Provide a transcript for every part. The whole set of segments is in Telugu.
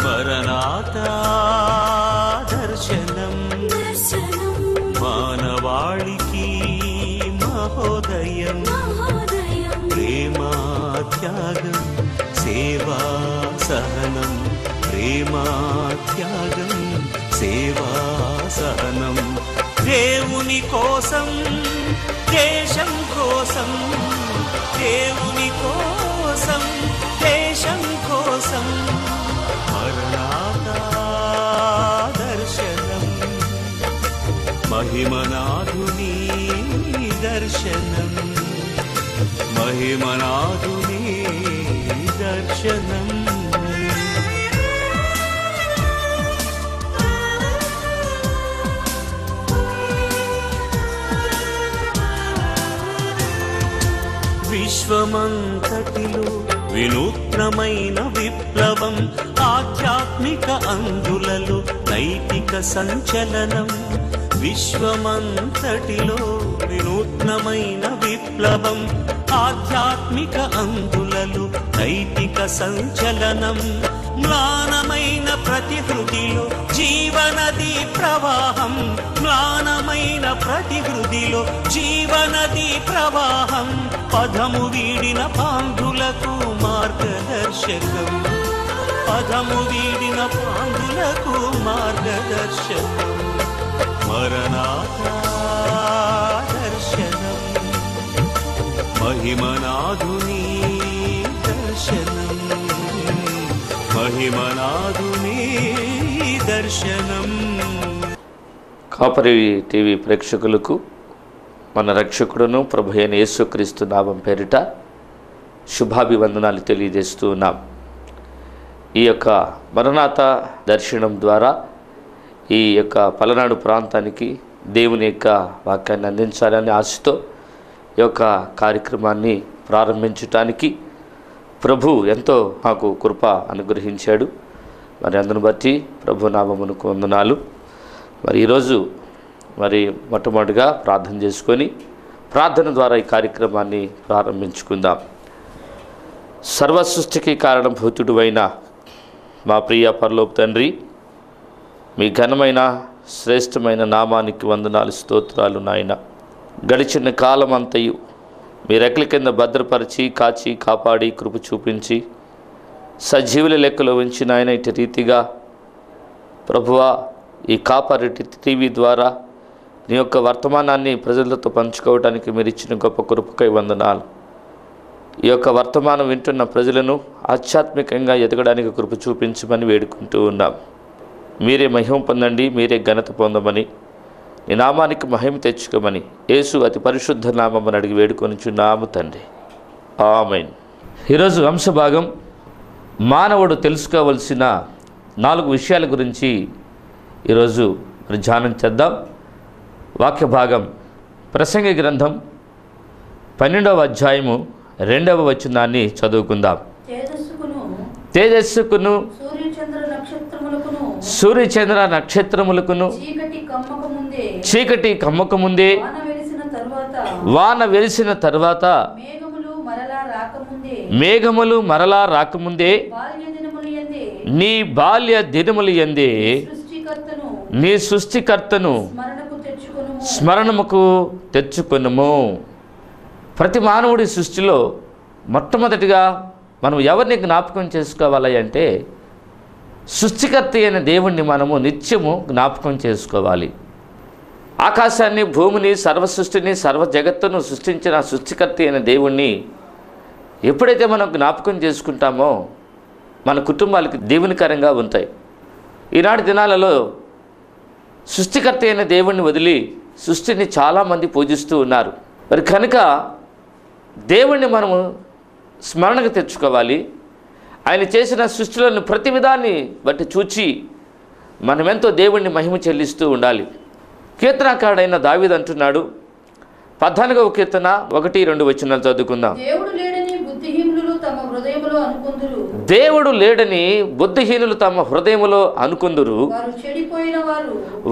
మరణాతా దర్శనం మానవాళికి మహోదయం ప్రేమా త్యాగం సేవా సహనం ప్రేమా త్యాగం సేవా సహనం దేవుని కోసం దేశం కోసం దేవుని కోసం దేశం కోసం మరణాతా దర్శనం మహిమనాథుని దర్శనం మహిమనాథుని దర్శనం విశ్వమంతటిలో వినూత్నమైన విప్లవం ఆధ్యాత్మిక అందులలో నైతిక సంచలనం విశ్వమంతటిలో వినూత్నమైన విప్లవం ఆధ్యాత్మిక అందులలో నైతిక సంచలనం మ్లానమైన ప్రతి హృదిలో జీవనది ప్రవాహం మ్లానమైన ప్రతి హృదిలో జీవనది ప్రవాహం పదము వీడిన పాంధులకు మార్గదర్శకం పదము వీడిన పాంధులకు మార్గదర్శకం మరణాతా దర్శనం మహిమనాథుని దర్శనం మహిమనాథుని దర్శనం. కాపరి టీవీ ప్రేక్షకులకు మన రక్షకుడును ప్రభు అయిన యేసుక్రీస్తు నామం పేరిట శుభాభివందనాలు తెలియజేస్తూ ఉన్నాం. ఈ యొక్క మరణాత దర్శనం ద్వారా ఈ యొక్క పలనాడు ప్రాంతానికి దేవుని యొక్క వాక్యాన్ని అందించాలని ఆశతో ఈ యొక్క కార్యక్రమాన్ని ప్రారంభించటానికి ప్రభు ఎంతో మాకు కృప అనుగ్రహించాడు. మరి అందును బట్టి ప్రభు నామమునకు వందనాలు. మరి ఈరోజు మొట్టమొదటిగా ప్రార్థన చేసుకొని ప్రార్థన ద్వారా ఈ కార్యక్రమాన్ని ప్రారంభించుకుందాం. సర్వసృష్టికి కారణభూతుడు అయిన మా ప్రియ పరలోక తండ్రి, మీ ఘనమైన శ్రేష్టమైన నామానికి వందనాలు స్తోత్రాలు నాయన. గడిచిన కాలం అంతయు మీ రెక్కల కింద భద్రపరిచి కాచి కాపాడి కృప చూపించి సజీవుల లెక్కలో ఉంచి నాయన ఇటు రీతిగా ప్రభువా ఈ కాపరి టీవీ ద్వారా నీ యొక్క వర్తమానాన్ని ప్రజలతో పంచుకోవడానికి మీరు ఇచ్చిన గొప్ప కృపకై వందనాలు. ఈ యొక్క వర్తమానం వింటున్న ప్రజలను ఆధ్యాత్మికంగా ఎదగడానికి కృప చూపించమని వేడుకుంటూ ఉన్నాం. మీరే మహిమ పొందండి, మీరే ఘనత పొందమని, నీ నామానికి మహిమ తెచ్చుకోమని యేసు అతి పరిశుద్ధ నామమును అడిగి వేడుకొనిచున్నాము తండ్రి, ఆమేన్. ఈరోజు అంశభాగం మానవుడు తెలుసుకోవలసిన 4 విషయాల గురించి ఈరోజు ధ్యానం చేద్దాం. వాక్య భాగం ప్రసంగి గ్రంథం 12వ అధ్యాయము 2వ వచనాన్ని చదువుకుందాం. తేజస్సుకును సూర్యచంద్ర నక్షత్రములకును చీకటి కమ్మకముందే వాన వెలిసిన తర్వాత మేఘములు మరలా రాకముందే నీ బాల్య దినములు యందే నీ సృష్టికర్తను స్మరణముకు తెచ్చుకొనుము. ప్రతి మానవుడి సృష్టిలో మొట్టమొదటిగా మనం ఎవరిని జ్ఞాపకం చేసుకోవాలి అంటే సృష్టికర్త అయిన దేవుణ్ణి మనము నిత్యము జ్ఞాపకం చేసుకోవాలి. ఆకాశాన్ని, భూమిని, సర్వసృష్టిని, సర్వ జగత్తును సృష్టించిన సృష్టికర్త అయిన దేవుణ్ణి ఎప్పుడైతే మనం జ్ఞాపకం చేసుకుంటామో మన కుటుంబాలకి దీవెనకరంగా ఉంటాయి. ఈనాటి దినాలలో సృష్టికర్త అయిన దేవుణ్ణి వదిలి సృష్టిని చాలామంది పూజిస్తూ ఉన్నారు. మరి కనుక దేవుణ్ణి మనము స్మరణకు తెచ్చుకోవాలి. ఆయన చేసిన సృష్టిలోని ప్రతి విధాన్ని బట్టి చూచి మనమెంతో దేవుణ్ణి మహిమ చెల్లిస్తూ ఉండాలి. కీర్తనకారుడైన దావీదు అంటున్నాడు, 14వ కీర్తన 1-2 వచనాలు చదువుకుందాం. దేవుడు లేడని బుద్ధిహీనులు తమ హృదయములో అనుకొందురు. దేవుడు లేడని బుద్ధిహీనులు తమ హృదయములో అనుకుందురు.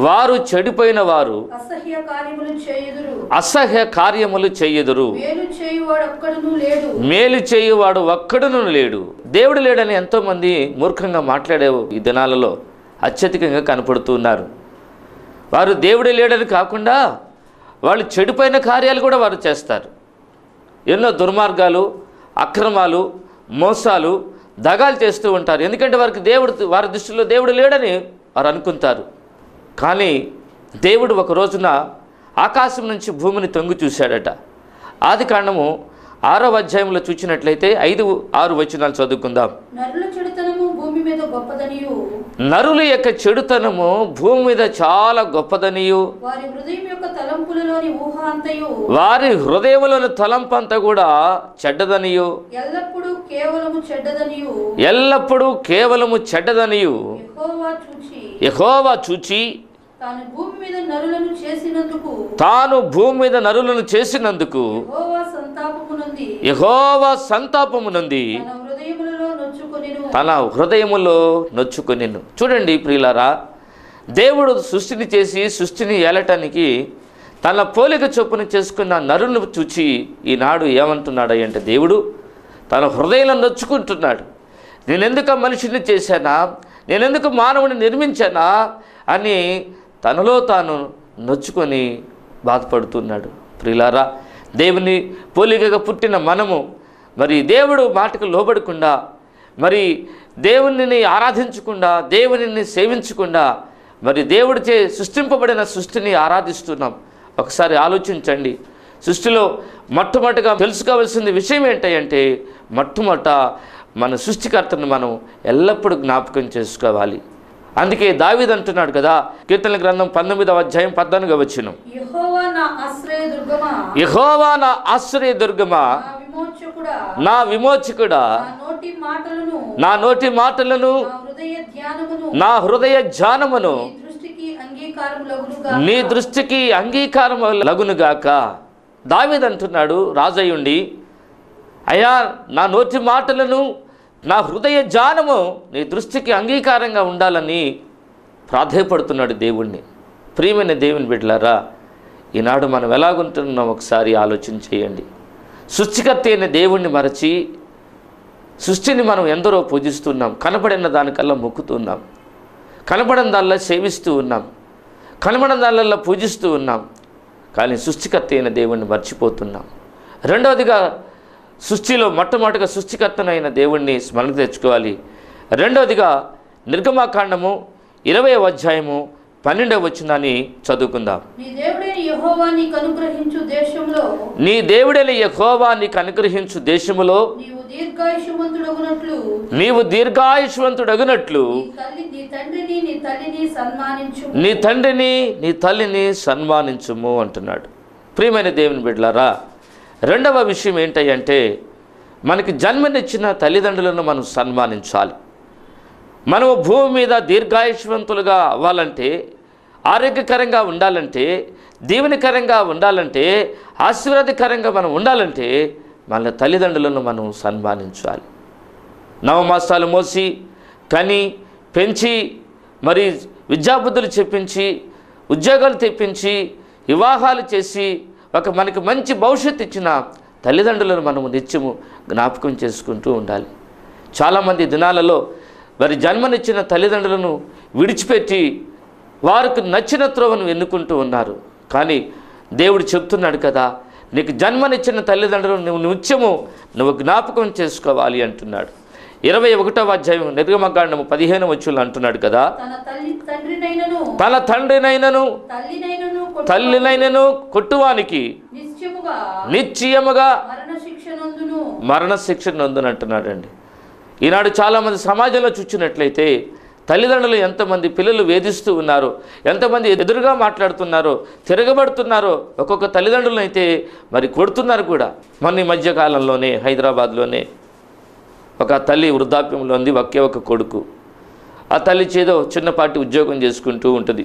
వారు చెడిపోయిన వారు అసహ్య కార్యములు చేయుదురు. మేలు చేయువాడు ఒక్కడును లేడు. దేవుడు లేడని ఎంతోమంది మూర్ఖంగా మాట్లాడేవు ఈ దినాలలో అత్యధికంగా కనపడుతున్నారు. వారు దేవుడే లేడని కాకుండా వాళ్ళు చెడిపోయిన కార్యాలు కూడా వారు చేస్తారు. ఎన్నో దుర్మార్గాలు, అక్రమాలు, మోసాలు, దగాలు చేస్తూ ఉంటారు. ఎందుకంటే వారి దృష్టిలో దేవుడు లేడని వారు అనుకుంటారు. కానీ దేవుడు ఒక రోజున ఆకాశం నుంచి భూమిని తొంగి చూశాడట. ఆది కాండము 6వ అధ్యాయంలో చూసినట్లయితే 5-6 వచనాలు చదువుకుందాం. నరుల యొక్క చెడుతనము భూమి మీద చాలా గొప్పదనియు, వారి హృదయములోని తలంపంతా కూడా చెడ్డదనియు, ఎల్లప్పుడూ కేవలము చెడ్డదనియు యెహోవా చూచి తాను భూమి మీద నరులను చేసినందుకు యెహోవా సంతాపమునంది తన హృదయములో నొచ్చుకొనెను. చూడండి ప్రియులారా, దేవుడు సృష్టిని చేసి సృష్టిని ఏలటానికి తన పోలిక చొప్పున చేసుకున్న నరులను చూచి ఈనాడు ఏమంటున్నాడు అంటే దేవుడు తన హృదయంలో నొచ్చుకుంటున్నాడు. నేనెందుకు మనిషిని చేశానా, నేనెందుకు మానవుని నిర్మించానా అని తనలో తాను నొచ్చుకొని బాధపడుతున్నాడు. ప్రియులారా, దేవుని పోలికగా పుట్టిన మనము మరి దేవుడు మాటకు లోబడకుండా, మరి దేవునిని ఆరాధించకుండా, దేవునిని సేవించకుండా, మరి దేవుడిచే సృష్టింపబడిన సృష్టిని ఆరాధిస్తున్నాం. ఒకసారి ఆలోచించండి. సృష్టిలో మొట్టమొదటిగా తెలుసుకోవాల్సిన విషయం ఏంటంటే మొట్టమొదట మన సృష్టికర్తను మనం ఎల్లప్పుడూ జ్ఞాపకం చేసుకోవాలి. అందుకే దావీదు అంటున్నాడు కదా, కీర్తనల గ్రంథం 19వ అధ్యాయం 14వ వచనం, యెహోవా నా ఆశ్రయ దుర్గమా, నా విమోచకుడా, నా నోటి మాటలను నా హృదయ ధ్యానమును నీ దృష్టికి అంగీకారం లగునుగాక. దావీదు అంటున్నాడు రాజయ్యుండి, అయ్యా నా నోటి మాటలను నా హృదయ ధ్యానము నీ దృష్టికి అంగీకారంగా ఉండాలని ప్రాధేయపడుతున్నాడు దేవుణ్ణి. ప్రియమైన దేవుని బిడ్డలారా, ఈనాడు మనం ఎలాగుంటున్నాం ఒకసారి ఆలోచన చేయండి. సృష్టికర్త అయిన దేవుణ్ణి మరచి సృష్టిని మనం ఎందరో పూజిస్తున్నాం. కనపడిన దానికల్లా మొక్కుతున్నాం, కనపడిన దానిలో సేవిస్తూ ఉన్నాం, కనపడిన దానిలో పూజిస్తూ ఉన్నాం. కానీ సృష్టికర్త అయిన దేవుణ్ణి మర్చిపోతున్నాం. రెండవదిగా సృష్టిలో మొట్టమొదటిగా సృష్టికర్తనైన దేవుణ్ణి స్మరణ తెచ్చుకోవాలి. రెండవదిగా నిర్గమాకాండము 20వ అధ్యాయము 12వ వచనాన్ని చదువుకుందాం. నీ దేవుడైన యెహోవా నీకు అనుగ్రహించు దేశములో నీవు దీర్ఘాయుష్మంతుడగునట్లు నీ తండ్రిని నీ తల్లిని సన్మానించుము అంటున్నాడు. ప్రియమైన దేవుని బిడ్డలారా, రెండవ విషయం ఏంటంటే మనకి జన్మనిచ్చిన తల్లిదండ్రులను మనం సన్మానించాలి. మనము భూమి మీద దీర్ఘాయుష్వంతులుగా అవ్వాలంటే, ఆరోగ్యకరంగా ఉండాలంటే, దీవెనకరంగా ఉండాలంటే, ఆశీర్వాదకరంగా మనం ఉండాలంటే మన తల్లిదండ్రులను మనం సన్మానించాలి. నవమాసాలు మోసి కని పెంచి మరి విద్యాబుద్ధులు చెప్పించి ఉద్యోగాలు తెప్పించి వివాహాలు చేసి మనకి మంచి భవిష్యత్తు ఇచ్చిన తల్లిదండ్రులను మనము నిత్యము జ్ఞాపకం చేసుకుంటూ ఉండాలి. చాలామంది దినాలలో వారి జన్మనిచ్చిన తల్లిదండ్రులను విడిచిపెట్టి వారికి నచ్చిన త్రోవను ఎన్నుకుంటూ ఉన్నారు. కానీ దేవుడు చెప్తున్నాడు కదా, నీకు జన్మనిచ్చిన తల్లిదండ్రులను నువ్వు నిత్యము జ్ఞాపకం చేసుకోవాలి అంటున్నాడు. 21వ అధ్యాయం నిర్గమకాండము 15వ వచనంలో అంటున్నాడు కదా, తన తండ్రినైనను తల్లినైనను కొట్టువానికి నిశ్చయముగా మరణశిక్ష నందును అంటున్నాడండి. ఈనాడు చాలామంది సమాజంలో చూచినట్లయితే తల్లిదండ్రులు ఎంతమంది పిల్లలు వేధిస్తూ ఉన్నారు, ఎంతమంది ఎదురుగా మాట్లాడుతున్నారో, తిరగబడుతున్నారో, ఒక్కొక్క తల్లిదండ్రులను అయితే మరి కొడుతున్నారు కూడా. మొన్న ఈ మధ్యకాలంలోనే హైదరాబాద్లోనే ఒక తల్లి వృద్ధాప్యంలో ఉంది, ఒకే ఒక కొడుకు. ఆ తల్లి చేదో చిన్నపాటి ఉద్యోగం చేసుకుంటూ ఉంటుంది.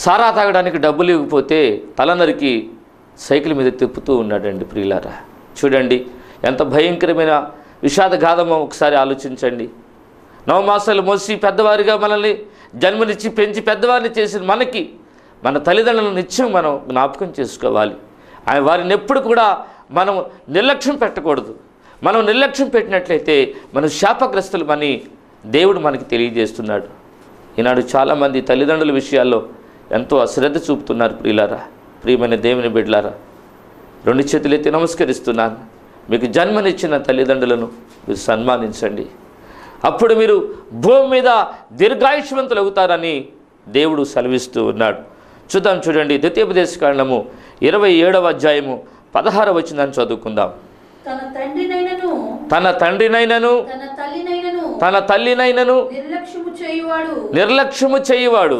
సారా తాగడానికి డబ్బులు ఇవ్వకపోతే తల నరికి సైకిల్ మీద తిప్పుతూ ఉన్నాడండి ప్రియులారా. చూడండి ఎంత భయంకరమైన విషాదగాథమో ఒకసారి ఆలోచించండి. 9 మాసాలు మోసి పెద్దవారిగా మనల్ని జన్మనిచ్చి పెంచి పెద్దవారిని చేసిన మనకి మన తల్లిదండ్రులను నిత్యం మనం జ్ఞాపకం చేసుకోవాలి. వారిని ఎప్పుడు కూడా మనం నిర్లక్ష్యం పెట్టకూడదు. మనం నిర్లక్ష్యం పెట్టినట్లయితే మనం శాపగ్రస్తులమని దేవుడు మనకి తెలియజేస్తున్నాడు. ఈనాడు చాలామంది తల్లిదండ్రుల విషయాల్లో ఎంతో అశ్రద్ధ చూపుతున్నారు ప్రియులారా. ప్రియమైన దేవుని బిడ్డలారా, 2 చేతులెత్తి నమస్కరిస్తున్నాను. మీకు జన్మనిచ్చిన తల్లిదండ్రులను మీరు సన్మానించండి. అప్పుడు మీరు భూమి మీద దీర్ఘాయుష్మంతులు అవుతారని దేవుడు సెలవిస్తూ ఉన్నాడు. చూడండి ద్వితీయోపదేశకాండము 27వ అధ్యాయము 16వ వచనాన్ని చదువుకుందాం. తన తండ్రినైనను తన తల్లినైనను నిర్లక్ష్యము చేయువాడు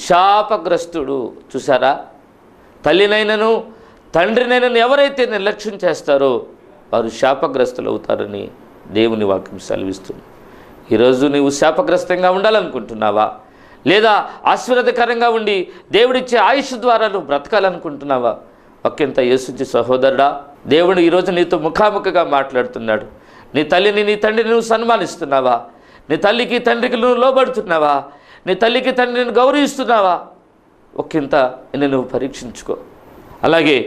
శాపగ్రస్తుడు. చూసారా, తల్లినైనను తండ్రినైనను ఎవరైతే నిర్లక్ష్యం చేస్తారో వారు శాపగ్రస్తులు అవుతారని దేవుని వాక్యం సెలవిస్తుంది. ఈరోజు నీవు శాపగ్రస్తంగా ఉండాలనుకుంటున్నావా? లేదా ఆశీర్వాదకరంగా ఉండి దేవుడిచ్చే ఆయుష్ ద్వారా నువ్వు బ్రతకాలనుకుంటున్నావా? ఒకంత యేసుచి సహోదరుడా, దేవుడు ఈరోజు నీతో ముఖాముఖిగా మాట్లాడుతున్నాడు. నీ తల్లిని నీ తండ్రిని నువ్వు సన్మానిస్తున్నావా? నీ తల్లికి తండ్రికి నువ్వు లోబడుతున్నావా? నీ తల్లికి తండ్రిని గౌరవిస్తున్నావా? ఒకంత నువ్వు పరీక్షించుకో. అలాగే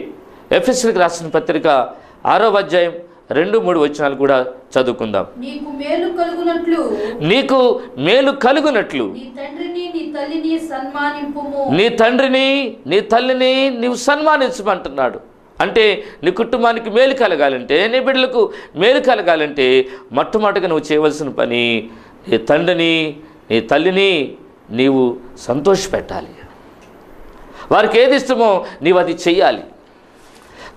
ఎఫెసీయులకు రాసిన పత్రిక 6వ అధ్యాయం 2-3 వచనాలు కూడా చదువుకుందాం. నీకు మేలు కలుగునట్లు నీ తండ్రిని నీ తల్లిని నీవు సన్మానించమంటున్నాడు. అంటే నీ కుటుంబానికి మేలు కలగాలంటే, నీ బిడ్డలకు మేలు కలగాలంటే మొట్టమొదటిగా నువ్వు చేయవలసిన పని నీ తండ్రిని నీ తల్లిని నీవు సంతోషపెట్టాలి. వారికి ఏది ఇష్టమో నీవు అది చెయ్యాలి.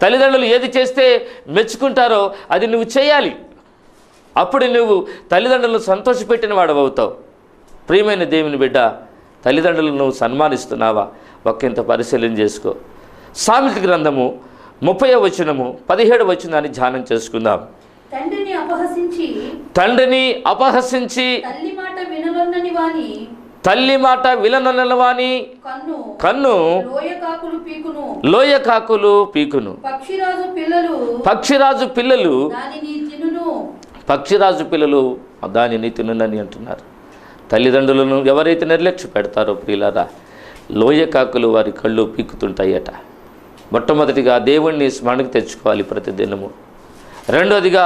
తల్లిదండ్రులు ఏది చేస్తే మెచ్చుకుంటారో అది నువ్వు చేయాలి. అప్పుడు నువ్వు తల్లిదండ్రులను సంతోషపెట్టిన వాడు అవుతావు. ప్రియమైన దేవుని బిడ్డ, తల్లిదండ్రులను నువ్వు సన్మానిస్తున్నావా? ఒకంత పరిశీలన చేసుకో. సామెతల గ్రంథము 30వ వచనము 17వ వచనాన్ని ధ్యానం చేసుకుందాం. తండ్రిని అపహసించి తల్లి మాట విననొల్లని వాని కన్ను లోయకాకులు పీకును. పక్షిరాజు పిల్లలు దానిని తినునని అంటున్నారు. తల్లిదండ్రులను ఎవరైతే నిర్లక్ష్య పెడతారో ప్రియులారా, లోయకాకులు వారి కళ్ళు పీకుతుంటాయట. మొట్టమొదటిగా దేవుణ్ణి స్మరణకు తెచ్చుకోవాలి ప్రతిదినము. రెండోదిగా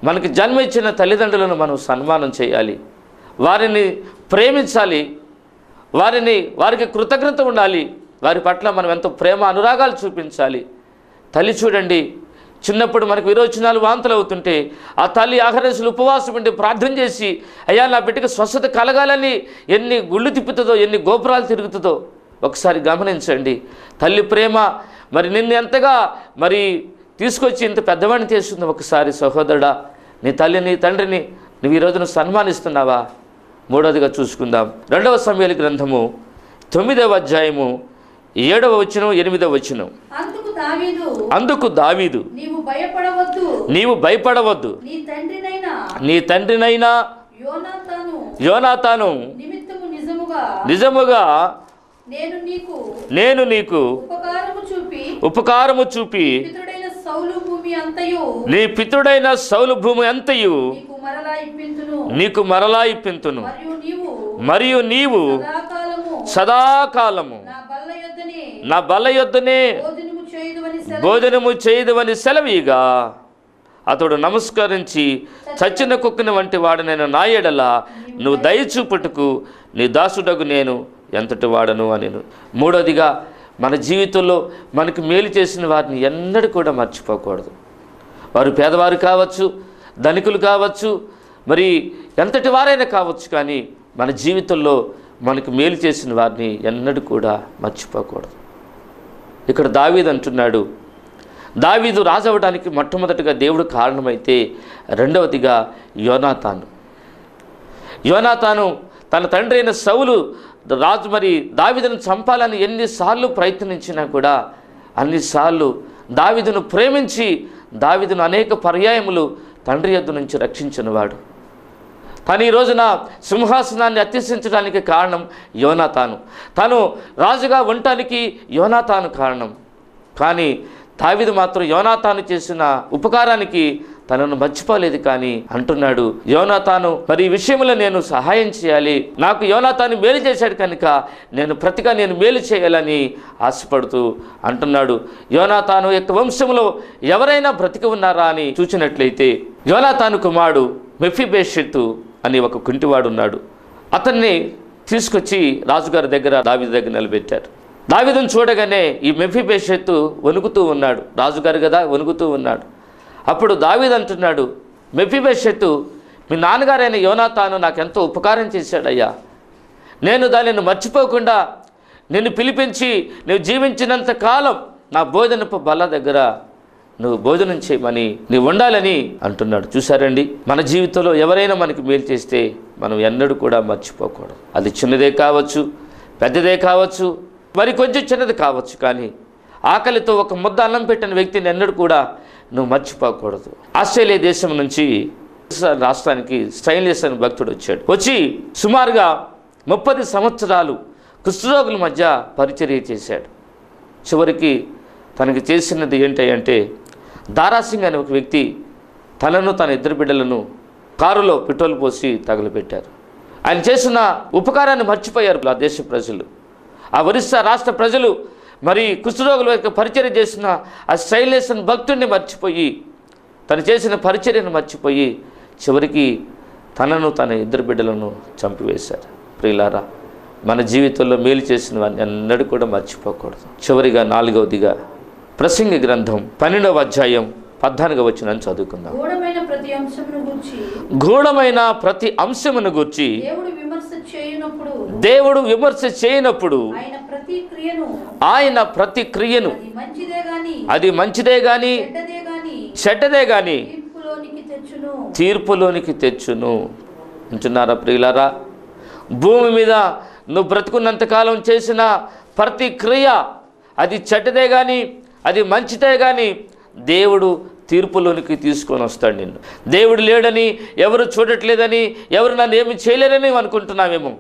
మనకి జన్మ ఇచ్చిన తల్లిదండ్రులను మనం సన్మానం చేయాలి, వారిని ప్రేమించాలి, వారికి కృతజ్ఞత ఉండాలి, వారి పట్ల మనం ఎంతో ప్రేమ అనురాగాలు చూపించాలి. తల్లి చూడండి, చిన్నప్పుడు మనకు విరోచనాలు వాంతులు అవుతుంటే ఆ తల్లి ఆఖరిసులు ఉపవాసం ఉండి ప్రార్థన చేసి, అయ్యా నా బిడ్డకి స్వస్థత కలగాలని ఎన్ని గుళ్ళు తిప్పుతుందో, ఎన్ని గోపురాలు తిరుగుతుందో ఒకసారి గమనించండి. తల్లి ప్రేమ మరి నిన్ను ఎంతగా మరి తీసుకొచ్చి ఇంత పెద్దవాడిని చేస్తుంది. ఒకసారి సహోదరుడా, నీ తల్లిని తండ్రిని నువ్వు ఈరోజును సన్మానిస్తున్నావా? మూడవదిగా చూసుకుందాం. 2వ సమూయేలు గ్రంథము 9వ అధ్యాయము 7వ వచనం 8వ వచనం. అందుకు దావీదు నీవు భయపడవద్దు, నీ తండ్రినైనా యోనాతాను నిజముగా నేను నీకు ఉపకారము చూపి నీ పితరుడైన సౌలు భూమి అంతయు నీకు మరలా ఇప్పింతును, మరియు నీవు సదాకాలము నా బల్ల యొద్దనే భోజనము చేయదువని సెలవీగా అతడు నమస్కరించి, చచ్చిన కుక్కని వంటి వాడనైన నా ఎడల నువ్వు దయచూపుటకు నీ దాసుడగు నేను ఎంతటి వాడను అని. మూడోదిగా మన జీవితంలో మనకు మేలు చేసిన వారిని ఎన్నడూ కూడా మర్చిపోకూడదు. వారు పేదవారు కావచ్చు, ధనికులు కావచ్చు, మరి ఎంతటి వారైనా కావచ్చు, కానీ మన జీవితంలో మనకు మేలు చేసిన వారిని ఎన్నడూ కూడా మర్చిపోకూడదు. ఇక్కడ దావీదు అంటున్నాడు, దావీదు రాజు అవ్వడానికి మొట్టమొదటిగా దేవుడు కారణమైతే రెండవదిగా యోనాతాను తన తండ్రి అయిన సౌలు రాజు మరి దావీదును చంపాలని ఎన్నిసార్లు ప్రయత్నించినా కూడా అన్నిసార్లు దావీదును ప్రేమించి దావీదును అనేక పర్యాయములు తండ్రి యొద్ద నుంచి రక్షించినవాడు. తను ఈ రోజున సింహాసనాన్ని అత్యసించడానికి కారణం యోనాతాను. తను రాజుగా ఉండటానికి యోనాతాను కారణం. కానీ దావీదు మాత్రం యోనాతాను చేసిన ఉపకారానికి తనను మర్చిపోలేదు. కానీ అంటున్నాడు, యోనాతాను మరి ఈ విషయంలో నేను సహాయం చేయాలి, నాకు యోనాతాను మేలు చేశాడు కనుక నేను మేలు చేయాలని ఆశపడుతూ అంటున్నాడు. యోనాతాను యొక్క వంశంలో ఎవరైనా బ్రతికి ఉన్నారా అని చూసినట్లయితే యోనాతాను కుమారుడు మెఫీబోషెతు అని ఒక కుంటివాడు ఉన్నాడు. అతన్ని తీసుకొచ్చి రాజుగారి దగ్గర దావీదు దగ్గర నిలబెట్టారు. దావీదును చూడగానే ఈ మెఫీబోషెతు వణుకుతూ ఉన్నాడు. రాజుగారు కదా, వణుకుతూ ఉన్నాడు. అప్పుడు దావీదు అంటున్నాడు, మెఫీబోషెతు, మీ నాన్నగారైన యోనాతాను నాకెంతో ఉపకారం చేశాడయ్యా. నేను దానిని మర్చిపోకుండా నిన్ను పిలిపించి నువ్వు జీవించినంత కాలం నా భోజనపు బల్ల దగ్గర నువ్వు భోజనం చేయమని నువ్వు ఉండాలని అంటున్నాడు. చూసారండి, మన జీవితంలో ఎవరైనా మనకి మేలు చేస్తే మనం ఎన్నడూ కూడా మర్చిపోకూడదు. అది చిన్నదే కావచ్చు, పెద్దదే కావచ్చు, మరి కొంచెం చిన్నది కావచ్చు. కానీ ఆకలితో ఒక ముద్ద అన్నం పెట్టిన వ్యక్తిని ఎన్నడూ కూడా నువ్వు మర్చిపోకూడదు. ఆస్ట్రేలియా దేశం నుంచి రాష్ట్రానికి స్టైన్లెస్ అని భక్తుడు వచ్చాడు. వచ్చి సుమారుగా 30 సంవత్సరాలు కుష్ఠరోగుల మధ్య పరిచర్య చేశాడు. చివరికి తనకి చేసినది ఏంటంటే, దారాసింగ్ అనే ఒక వ్యక్తి తనను తన 2 బిడ్డలను కారులో పెట్రోల్ పోసి తగలబెట్టారు. ఆయన చేసిన ఉపకారాన్ని మర్చిపోయారు ఆ దేశ ప్రజలు. ఆ ఒరిస్సా రాష్ట్ర ప్రజలు మరి కుష్ఠరోగుల యొక్క పరిచర్య చేసిన ఆ స్టైన్లెస్ భక్తుడిని మర్చిపోయి, తను చేసిన పరిచర్యను మర్చిపోయి చివరికి తనను తన 2 బిడ్డలను చంపివేశారు. ప్రియులారా, మన జీవితంలో మేలు చేసిన వారిని ఎన్నడూ కూడా మర్చిపోకూడదు. చివరిగా 4వదిగా ప్రసంగి గ్రంథం 12వ అధ్యాయం 14వ వచనం చదువుకుందాం. గూఢమైన ప్రతి అంశమును గూర్చి దేవుడు విమర్శ చేయనప్పుడు ఆయన ప్రతి క్రియను అది మంచిదే గాని చెడ్డదే గాని తీర్పులోనికి తెచ్చును అంటున్నారా ప్రియులారా. భూమి మీద నువ్వు బ్రతుకున్నంతకాలం చేసిన ప్రతి క్రియ అది చెడ్డదే కానీ అది మంచిదే కానీ దేవుడు తీర్పులోనికి తీసుకొని వస్తాడు నిన్ను. దేవుడు లేడని, ఎవరు చూడట్లేదని, ఎవరు నన్ను ఏమి చేయలేరని అనుకుంటున్నావేమో,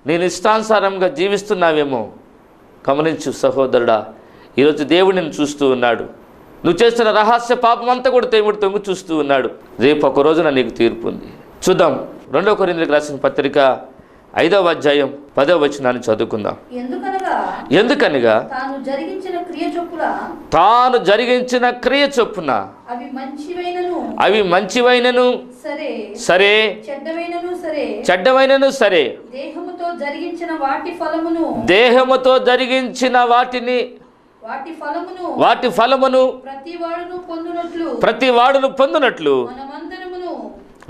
నేను ఇష్టానుసారంగా జీవిస్తున్నావేమో. గమనించు సహోదరుడా, ఈరోజు దేవుడు నిన్ను చూస్తూ ఉన్నాడు. నువ్వు చేస్తున్న రహస్య పాపం అంతా కూడా దేవుడు తొంగి చూస్తూ ఉన్నాడు. రేపు ఒక రోజున నీకు తీర్పు ఉంది. చూద్దాం, 2 కొరింథీయులకు రాసిన పత్రిక 5వ అధ్యాయం 10వ వచనాన్ని చదువుకుందాం. ఎందుకనగా తాను జరిగించిన క్రియ చొప్పున అవి మంచివైనను సరే చెడ్డవైనను సరే దేహముతో జరిగించిన వాటి ఫలమును ప్రతి వాడును పొందునట్లు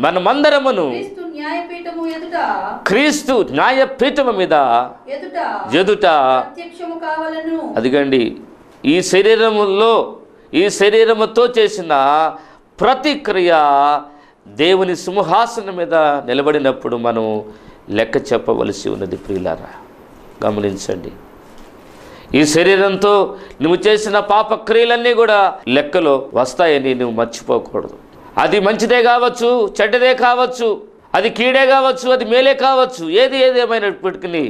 మనమందరమును క్రీస్తు న్యాయపీఠము మీద ఎదుట అదిగండి, ఈ శరీరముతో చేసిన ప్రతి క్రియ దేవుని సింహాసనం మీద నిలబడినప్పుడు మనం లెక్క చెప్పవలసి ఉన్నది. ప్రియులారా, గమనించండి, ఈ శరీరంతో నువ్వు చేసిన పాప క్రియలన్నీ కూడా లెక్కలో వస్తాయని నువ్వు మర్చిపోకూడదు. అది మంచిదే కావచ్చు, చెడ్డదే కావచ్చు, అది కీడే కావచ్చు, అది మేలే కావచ్చు, ఏదేమైనప్పటికీ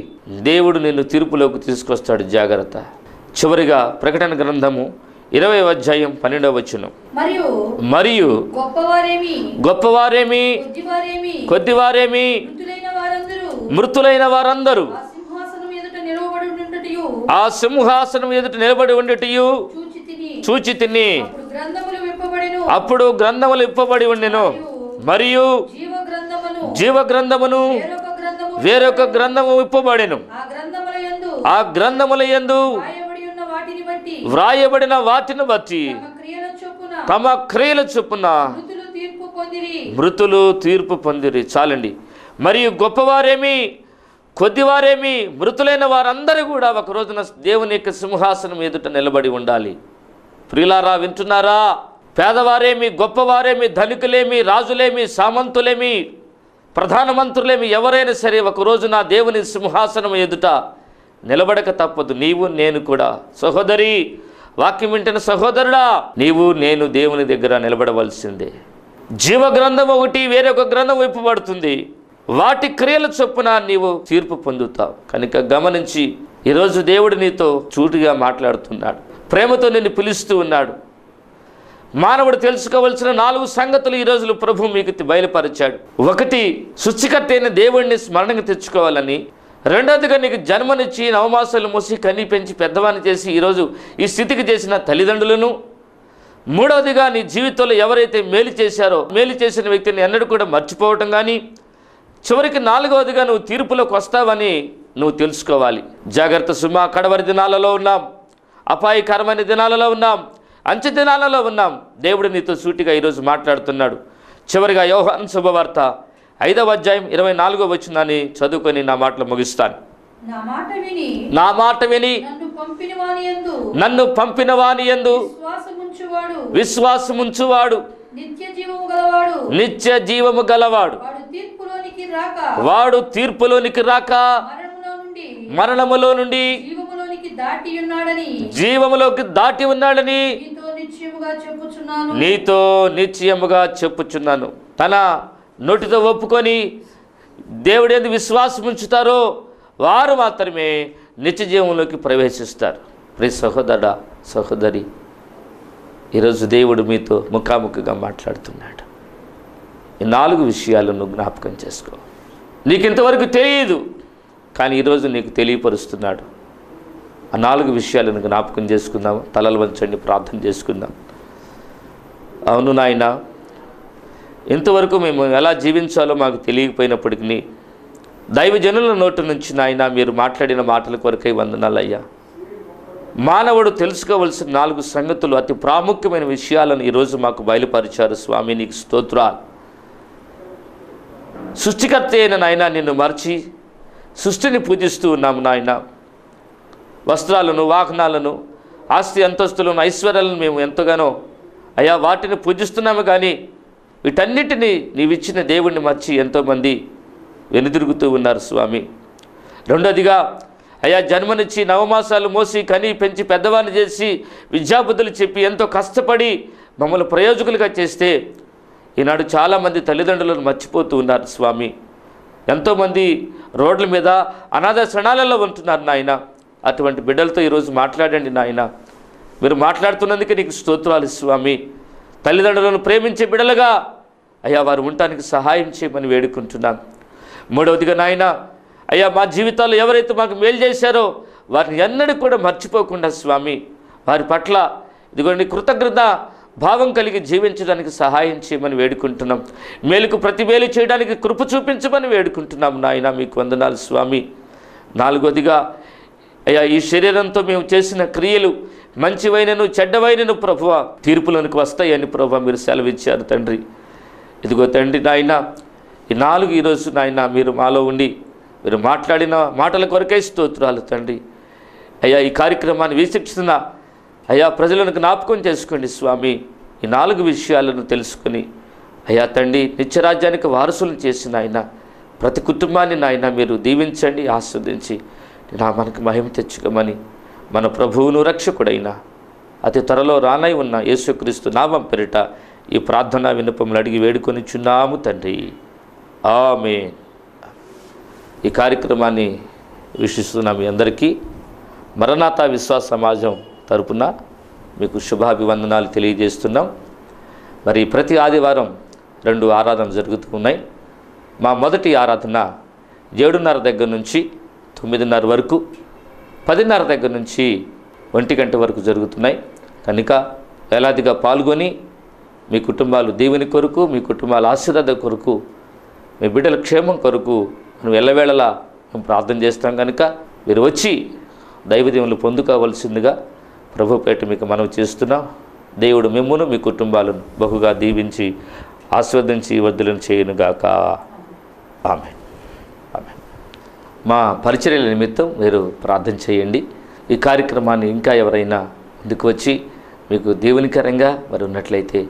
దేవుడు నిన్ను తీర్పులోకి తీసుకొస్తాడు. జాగ్రత్త. చివరిగా ప్రకటన గ్రంథము 20వ అధ్యాయం 12వ వచనం. మరియు గొప్పవారేమి కొద్దివారేమి మృతులైన వారందరూ ఆ సింహాసనం ఎదుట నిలబడి ఉండేటియు చూచి తిని అప్పుడు గ్రంథములు విప్పబడి ఉండెను. మరియు జీవ గ్రంథమును వేరొక గ్రంథము విప్పబడెను. ఆ గ్రంథముల యందు వ్రాయబడిన వాటిని బట్టి తమ క్రియల చొప్పున మృతులు తీర్పు పొందిరి. చాలండి. మరియు గొప్పవారేమి కొద్దివారేమి మృతులైన వారందరూ కూడా ఒక రోజున దేవుని యొక్క సింహాసనం ఎదుట నిలబడి ఉండాలి. ప్రియులారా, వింటున్నారా? పేదవారేమి గొప్పవారేమి ధనికులేమి రాజులేమి సామంతులేమి ప్రధానమంత్రులేమి ఎవరైనా సరే ఒక రోజున దేవుని సింహాసనం ఎదుట నిలబడక తప్పదు. నీవు నేను కూడా. సహోదరి, వాక్యం వింటున్న సహోదరుడా, నీవు నేను దేవుని దగ్గర నిలబడవలసిందే. జీవ గ్రంథం ఒకటి, వేరొక గ్రంథం విప్పబడుతుంది. వాటి క్రియల చొప్పున నీవు తీర్పు పొందుతావు. కనుక గమనించి ఈరోజు దేవుడు నీతో చూటిగా మాట్లాడుతున్నాడు, ప్రేమతో నిన్ను పిలుస్తూ ఉన్నాడు. మానవుడు తెలుసుకోవలసిన 4 సంగతులు ఈ రోజులు ప్రభు మీకు బయలుపరిచాడు. 1, సృష్టికర్త అయిన దేవుడిని స్మరణకు తెచ్చుకోవాలని. 2వదిగా నీకు జన్మనిచ్చి 9 మాసాలు మోసి కని పెంచి పెద్దవాన్ని చేసి ఈరోజు ఈ స్థితికి చేసిన తల్లిదండ్రులను. 3వదిగా నీ జీవితంలో ఎవరైతే మేలు చేశారో మేలు చేసిన వ్యక్తిని ఎన్నడూ కూడా మర్చిపోవటం కానీ. చివరికి 4వదిగా నువ్వు తీర్పులోకి వస్తావని నువ్వు తెలుసుకోవాలి. జాగ్రత్త సుమా, కడవరి దినాలలో ఉన్నాం, అపాయకరమైన దినాలలో ఉన్నాం, అంచె దినాలలో ఉన్నాం. దేవుడు నీతో సూటిగా ఈరోజు మాట్లాడుతున్నాడు. చివరిగా యోహాను శుభవార్త 5వ అధ్యాయం 24వ వచనాన్ని చదువుకొని నా మాటలు ముగిస్తాను. నా మాట విని నన్ను పంపిన వాని యందు విశ్వాసముంచువాడు నిత్య జీవము గలవాడు. వాడు తీర్పులోనికి రాక మరణములో నుండి జీవములోకి దాటి ఉన్నాడని నీతో నిశ్చయముగా చెప్పుచున్నాను. తన నోటితో ఒప్పుకొని దేవుడేందు విశ్వాసం ఉంచుతారో వారు మాత్రమే నిత్య జీవంలోకి ప్రవేశిస్తారు. ప్రియ సహోదరుడా, సహోదరి, ఈరోజు దేవుడు మీతో ముఖాముఖిగా మాట్లాడుతున్నాడు. ఈ 4 విషయాలను జ్ఞాపకం చేసుకో. నీకు ఇంతవరకు తెలియదు, కానీ ఈరోజు నీకు తెలియపరుస్తున్నాడు. ఆ 4 విషయాలను జ్ఞాపకం చేసుకుందాం. తలలు వంచండి, ప్రార్థన చేసుకుందాం. అవును నాయన, ఇంతవరకు మేము ఎలా జీవించాలో మాకు తెలియకపోయినప్పటికీ దైవజనుల నోటి నుంచి నాయన మీరు మాట్లాడిన మాటల కొరకై వందనాలయ్యా. మానవుడు తెలుసుకోవలసిన 4 సంగతులు, అతి ప్రాముఖ్యమైన విషయాలను ఈరోజు మాకు బయలుపరిచారు స్వామి. నీకు స్తోత్రాలు. సృష్టికర్త అయిన నాయన నిన్ను మర్చి సృష్టిని పూజిస్తూ ఉన్నాము నాయన. వస్త్రాలను, వాహనాలను, ఆస్తి అంతస్తులను, ఐశ్వర్యాలను మేము ఎంతగానో అయ్యా వాటిని పూజిస్తున్నాము. కానీ వీటన్నిటినీ నీవిచ్చిన దేవుణ్ణి మర్చి ఎంతోమంది వెనుదిరుగుతూ ఉన్నారు స్వామి. 2వదిగా అయ్యా జన్మనిచ్చి 9 మాసాలు మోసి కని పెంచి పెద్దవాడిని చేసి విద్యాబుద్ధులు చెప్పి ఎంతో కష్టపడి మమ్మల్ని ప్రయోజకులుగా చేస్తే ఈనాడు చాలామంది తల్లిదండ్రులను మర్చిపోతూ ఉన్నారు స్వామి. ఎంతోమంది రోడ్ల మీద అనాథ శరణాలలో ఉంటున్నారు నాయన. అటువంటి బిడ్డలతో ఈరోజు మాట్లాడండి నాయన. మీరు మాట్లాడుతున్నందుకే నీకు స్తోత్రాలు స్వామి. తల్లిదండ్రులను ప్రేమించే బిడ్డలుగా అయ్యా వారు ఉండటానికి సహాయం చేయమని వేడుకుంటున్నాను. 3వదిగా నాయన అయ్యా మా జీవితాల్లో ఎవరైతే మాకు మేలు చేశారో వారిని ఎన్నడూ కూడా మర్చిపోకుండా స్వామి వారి పట్ల ఇదిగోండి కృతజ్ఞత భావం కలిగి జీవించడానికి సహాయం చేయమని వేడుకుంటున్నాం. మేలుకు ప్రతి మేలు చేయడానికి కృప చూపించమని వేడుకుంటున్నాం నాయన. మీకు వందనాలు స్వామి. 4వదిగా అయ్యా ఈ శరీరంతో మేము చేసిన క్రియలు మంచివైనను చెడ్డవైనను ప్రభువ తీర్పులోనికి వస్తాయని ప్రభువ మీరు సెలవిచ్చారు తండ్రి. ఇదిగో తండ్రి నాయన ఈ 4 ఈరోజు నాయన మీరు మాలో ఉండి మీరు మాట్లాడిన మాటల కొరకే స్తోత్రాలు తండ్రి. అయ్యా ఈ కార్యక్రమాన్ని వీక్షిస్తున్న అయ్యా ప్రజలను జ్ఞాపకం చేసుకోండి స్వామి. ఈ 4 విషయాలను తెలుసుకుని అయ్యా తండ్రి నిత్యరాజ్యానికి వారసులను చేసిన ఆయన ప్రతి కుటుంబాన్ని నాయన మీరు దీవించండి, ఆస్వాదించి నామానికి మహిమ తెచ్చుకోమని మన ప్రభువును రక్షకుడైన అతి త్వరలో రానై ఉన్న యేసుక్రీస్తు నామం పేరిట ఈ ప్రార్థనా విన్నపములు అడిగి వేడుకొని చున్నాము తండ్రి. ఆమేన్. ఈ కార్యక్రమాన్ని వీక్షిస్తున్న మీ అందరికీ మరణాత విశ్వాస సమాజం తరపున మీకు శుభాభివందనాలు తెలియజేస్తున్నాం. మరి ప్రతి ఆదివారం 2 ఆరాధనలు జరుగుతూ ఉన్నాయి. మా మొదటి ఆరాధన 7:30 దగ్గర నుంచి 9:30 వరకు, 10:30 దగ్గర నుంచి 1 గంట వరకు జరుగుతున్నాయి. కనుక వేలాదిగా పాల్గొని మీ కుటుంబాలు దేవుని కొరకు, మీ కుటుంబాల ఆశీర్వాద కొరకు, మీ బిడ్డల క్షేమం కొరకు మనం ఎల్లవేళలా మేము ప్రార్థన చేస్తాం. కనుక మీరు వచ్చి దైవదేవులు పొందుకోవలసిందిగా ప్రభు పేట మీకు మనవి చేస్తున్నాం. దేవుడు మిమ్మును మీ కుటుంబాలను బహుగా దీవించి ఆస్వాదించి వర్ధులను చేయునుగాక. ఆమేన్. ఆమేన్. మా పరిచర్యల నిమిత్తం మీరు ప్రార్థన చేయండి. ఈ కార్యక్రమాన్ని ఇంకా ఎవరైనా ముందుకు వచ్చి మీకు దేవునికరంగా మరి ఉన్నట్లయితే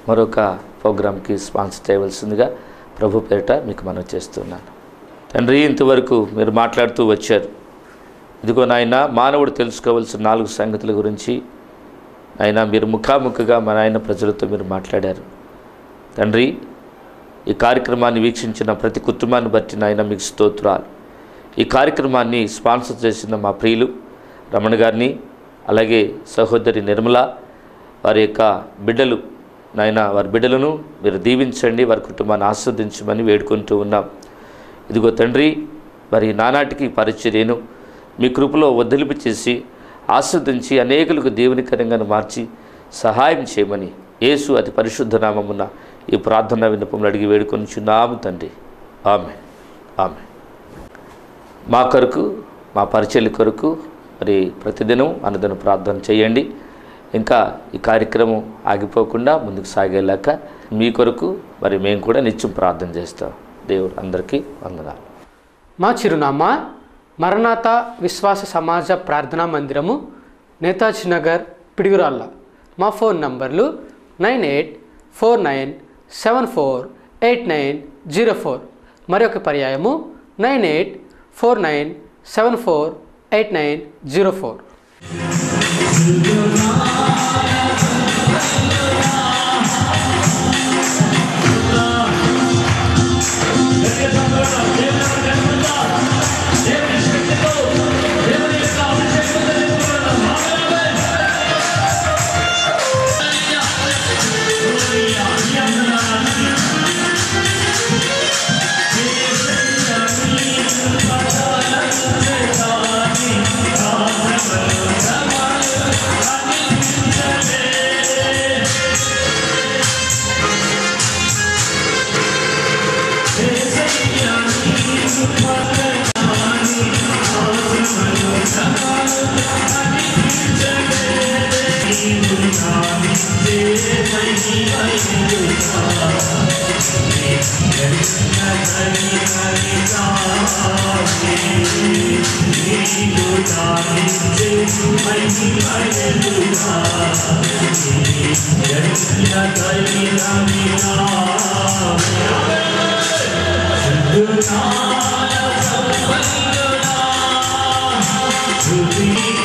మరొక ప్రోగ్రాంకి స్పాన్సర్ చేయవలసిందిగా ప్రభు పేరిట మీకు మనం చేస్తున్నాను. తండ్రి ఇంతవరకు మీరు మాట్లాడుతూ వచ్చారు. ఇదిగో నాయన మానవుడు తెలుసుకోవాల్సిన 4 సంగతుల గురించి ఆయన మీరు ముఖాముఖిగా మా నాయన ప్రజలతో మీరు మాట్లాడారు తండ్రి. ఈ కార్యక్రమాన్ని వీక్షించిన ప్రతి కుటుంబాన్ని బట్టి నాయన మీకు స్తోత్రాలు. ఈ కార్యక్రమాన్ని స్పాన్సర్ చేసిన మా ప్రియులు రమణ గారిని, అలాగే సహోదరి నిర్మల, వారి యొక్క బిడ్డలు నాయన, వారి బిడ్డలను మీరు దీవించండి, వారి కుటుంబాన్ని ఆస్వాదించమని వేడుకుంటూ ఉన్నాం. ఇదిగో తండ్రి, మరి నానాటికి పరిచర్యను మీ కృపలో వదిలిపి చేసి ఆస్వాదించి అనేకులకు దేవునికరంగా మార్చి సహాయం చేయమని యేసు అతి పరిశుద్ధ నామమున ఈ ప్రార్థన విన్నపములు అడిగి వేడుకొనిచున్నాము తండ్రి. ఆమె ఆమె. మా కొరకు, మా పరిచర్య కొరకు మరి ప్రతిదినం అనుదిన ప్రార్థన చేయండి. ఇంకా ఈ కార్యక్రమం ఆగిపోకుండా ముందుకు సాగేలాక మీ కొరకు మరి మేము కూడా నిత్యం ప్రార్థన చేస్తాం. దేవుడు అందరికీ వందనాలు. మా చిరునామా మరణాత విశ్వాస సమాజ ప్రార్థనా మందిరము, నేతాజీ నగర్, పిడుగురాళ్ళ. మా ఫోన్ నంబర్లు 9849748904. మరొక పర్యాయము 'Hallelujah.